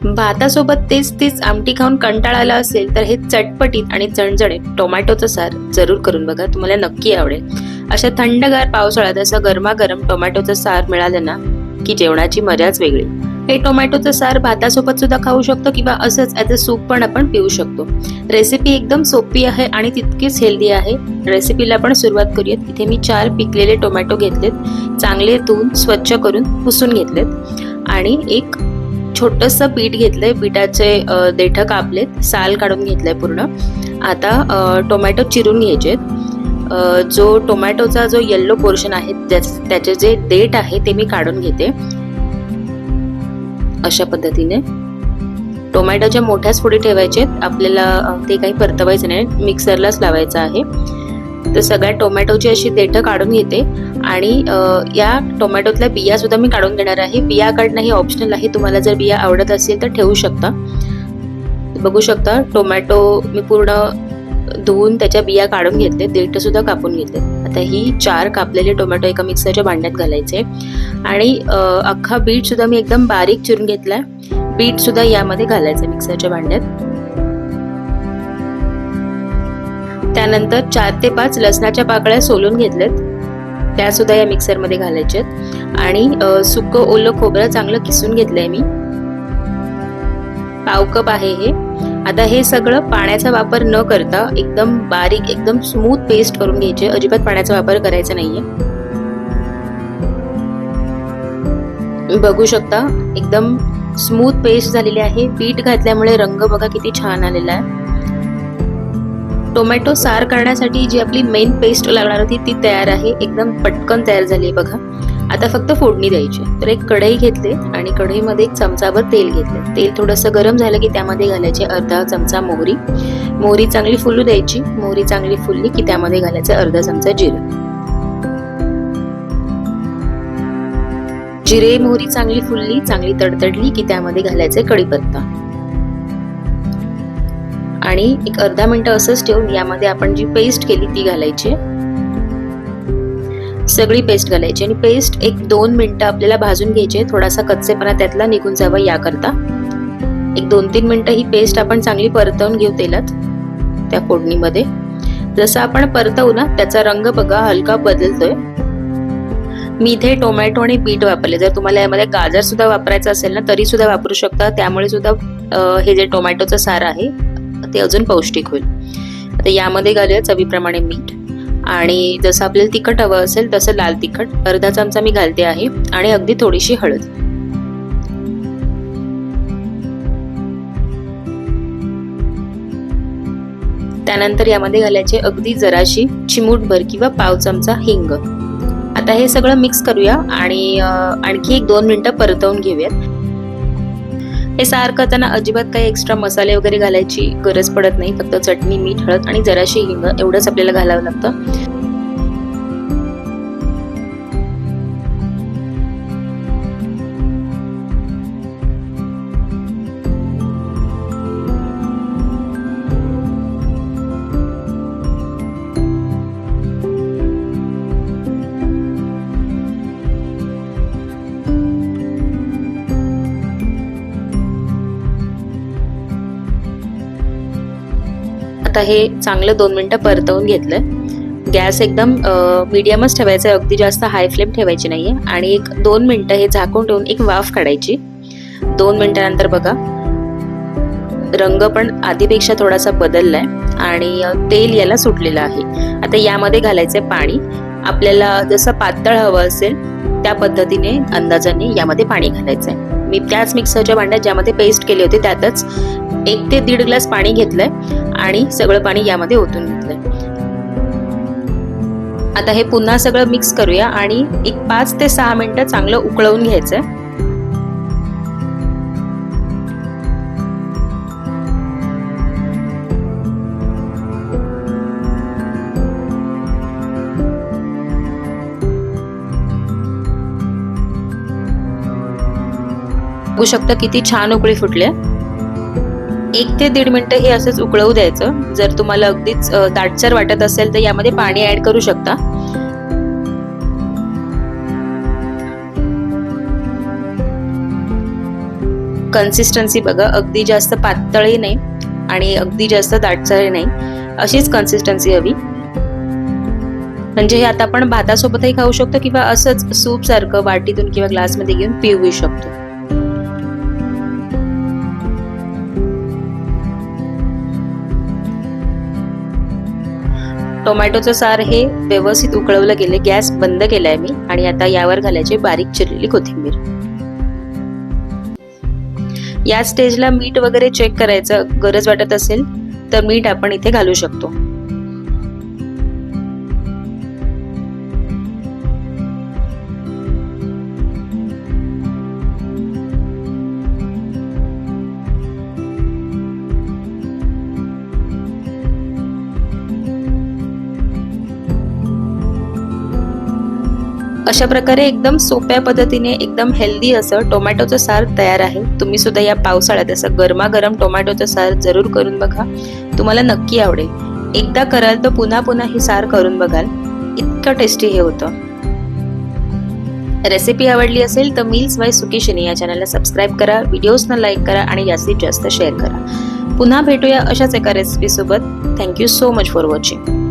भातासोबत तेच आमटी खाऊन कंटाळा आला असेल तर हे चटपटीत आणि चणचणीत टोमॅटोचं सार जरूर करून बघा, तुम्हाला नक्की आवडेल. अशा थंडगार पावसाळ्यात असं गरमागरम टोमॅटोचं सार मिळालं ना की जेवणाची मजाच वेगळी. हे टोमॅटोचं सार भातासोबत सुद्धा खाऊ शकतो किंवा असंच ॲज अ सूप पण आपण पिऊ शकतो. रेसिपी एकदम सोपी आहे आणि तितकीच हेल्दी आहे. रेसिपीला पण सुरुवात करूयात. इथे मी 4 पिकलेले टोमॅटो घेतलेत, चांगले धुवून स्वच्छ करून पुसून घेतलेत आणि एक छोटंसं बीट घेतलंय, बीटाचे देठ कापलेत, साल काढून घेतलंय पूर्ण. आता टोमॅटो चिरून घ्यायचेत. जो टोमॅटोचा जो येल्लो पोर्शन आहे त्याचे जे देठ आहे ते मी काढून घेते. अशा पद्धतीने टोमॅटोच्या मोठ्याच फोडी ठेवायचेत, आपल्याला ते काही परतवायचं नाही, मिक्सरलाच लावायचं आहे. तर सगळ्या टोमॅटोची अशी देठ काढून घेते आणि या टोमॅटोतल्या बिया सुद्धा मी काढून घेणार आहे. बिया काढणं हे ऑप्शनल आहे, तुम्हाला जर बिया आवडत असेल तर ठेवू शकता. बघू शकता टोमॅटो मी पूर्ण धुवून त्याच्या बिया काढून घेतले, देठ सुद्धा कापून घेतले. आता ही 4 कापलेले टोमॅटो एका मिक्सरच्या भांड्यात घालायचे आणि अख्खा बीट सुद्धा मी एकदम बारीक चिरून घेतलाय, बीट सुद्धा यामध्ये घालायचं मिक्सरच्या भांड्यात. त्यानंतर 4 ते 5 लसणाच्या पाकळ्या सोलून घेतल्यात, त्या सुद्धा या मिक्सरमध्ये घालायच्यात आणि सुकं ओलं खोबरं चांगलं किसून घेतलंय मी, पाव कप आहे हे. आता हे सगळं पाण्याचा वापर न करता एकदम बारीक एकदम स्मूथ पेस्ट करून घ्यायचे, अजिबात पाण्याचा वापर करायचा नाहीये. बघू शकता एकदम स्मूथ पेस्ट झालेली आहे. बीट घातल्यामुळे रंग बघा किती छान आलेला आहे. टोमॅटो सार करण्यासाठी जी आपली मेन पेस्ट लागणार होती ती तयार आहे, एकदम पटकन तयार झाली आहे बघा. आता फक्त फोडणी द्यायची. तर एक कढई घेतले आणि कढईमध्ये 1 चमचाभर तेल घेतले. तेल थोडंसं गरम झालं की त्यामध्ये घालायचे अर्धा चमचा मोहरी. मोहरी चांगली फुलू द्यायची. मोहरी चांगली फुलली की त्यामध्ये घालायचं अर्धा चमचा जिरं. जिरे मोहरी चांगली फुलली, चांगली तडतडली की त्यामध्ये घालायचे कढीपत्ता आणि एक अर्धा मिनिट असंच ठेवून यामध्ये आपण जी पेस्ट केली ती घालायची. सगळी पेस्ट घालायची आणि पेस्ट एक 2 मिनिटं आपल्याला भाजून घ्यायची. थोडासा कच्चेपणा त्यातला निघून जावा याकरता एक 2-3 मिनिटं ही पेस्ट आपण चांगली परतवून घेऊ तेलात त्या फोडणीमध्ये. जसं आपण परतवू ना त्याचा रंग बघा हलका बदलतोय. मी इथे टोमॅटो आणि बीट वापरले. जर तुम्हाला यामध्ये गाजर सुद्धा वापरायचं असेल ना तरी सुद्धा वापरू शकता, त्यामुळे सुद्धा हे जे टोमॅटोचं सार आहे ते अजून पौष्टिक होईल. आता यामध्ये घालूया चवीप्रमाणे मीठ आणि जसं आपल्याला तिखट हवं असेल तसं लाल तिखट अर्धा चमचा मी घालते आहे आणि अगदी थोडीशी हळद. त्यानंतर यामध्ये घालायचे अगदी जराशी चिमूटभर किंवा पाव चमचा हिंग. आता हे सगळं मिक्स करूया आणि आणखी एक 2 मिनिटं परतवून घेऊयात. हे सार करताना अजिबात काही एक्स्ट्रा मसाले वगैरे घालायची गरज पडत नाही, फक्त चटणी, मीठ, हळद आणि जराशी हिंग एवढंच आपल्याला घालावं लागतं. आता हे चांगलं 2 मिनिटं परतवून घेतलंय. गॅस एकदम मीडियमच ठेवायचा आहे, अगदी जास्त हाय फ्लेम ठेवायची नाहीये आणि एक 2 मिनिटं हे झाकून ठेवून एक वाफ काढायची. 2 मिनिटांनंतर बघा रंग पण आधीपेक्षा थोडासा बदललाय आणि तेल याला सुटलेलं आहे. आता यामध्ये घालायचंय पाणी. आपल्याला जसं पातळ हवं असेल त्या पद्धतीने अंदाजाने यामध्ये पाणी घालायचंय. मी त्याच मिक्सरच्या भांड्यात ज्यामध्ये पेस्ट केली होती त्यातच 1 ते 1.5 ग्लास पाणी घेतलंय आणि सगळं पाणी यामध्ये ओतून घेतलंय. आता हे पुन्हा सगळं मिक्स करूया आणि एक 5 ते 6 मिनिटं चांगलं उकळवून घ्यायचंय. बघू शकता किती छान उकळी फुटले. 1 ते 1.5 मिनिटं हे असंच उकळवू द्यायचं. जर तुम्हाला अगदीच दाटसर वाटत असेल तर यामध्ये पाणी ऍड करू शकता. कन्सिस्टन्सी बघा, अगदी जास्त पातळही नाही आणि अगदी जास्त दाटसरही नाही, अशीच कन्सिस्टन्सी हवी. म्हणजे हे आता आपण भातासोबतही खाऊ शकतो किंवा असंच सूप सारखं वाटीतून किंवा ग्लासमध्ये घेऊन पिऊ शकतो. टोमॅटोचं सार हे व्यवस्थित उकळवलं गेले. गॅस बंद केलाय मी आणि आता यावर घालायची बारीक चिरलेली कोथिंबीर. या स्टेजला मीठ वगैरे चेक करायचं, गरज वाटत असेल तर मीठ आपण इथे घालू शकतो. अशा प्रकारे एकदम सोप्या पद्धतीने एकदम हेल्दी असं टोमॅटोचं सार तयार आहे. तुम्ही सुद्धा या पावसाळ्यात असं गरमागरम टोमॅटोचं सार जरूर करून बघा, तुम्हाला नक्की आवडेल. एकदा कराल तर पुन्हा पुन्हा हे सार करून बघाल, इतकं टेस्टी हे होतं. रेसिपी आवडली असेल तर मील्स बाय सुकेशिनी या चॅनलला सबस्क्राईब करा, व्हिडिओजना लाईक करा आणि जास्तीत जास्त शेअर करा. पुन्हा भेटूया अशाच एका रेसिपी सोबत. Thank you so much for watching.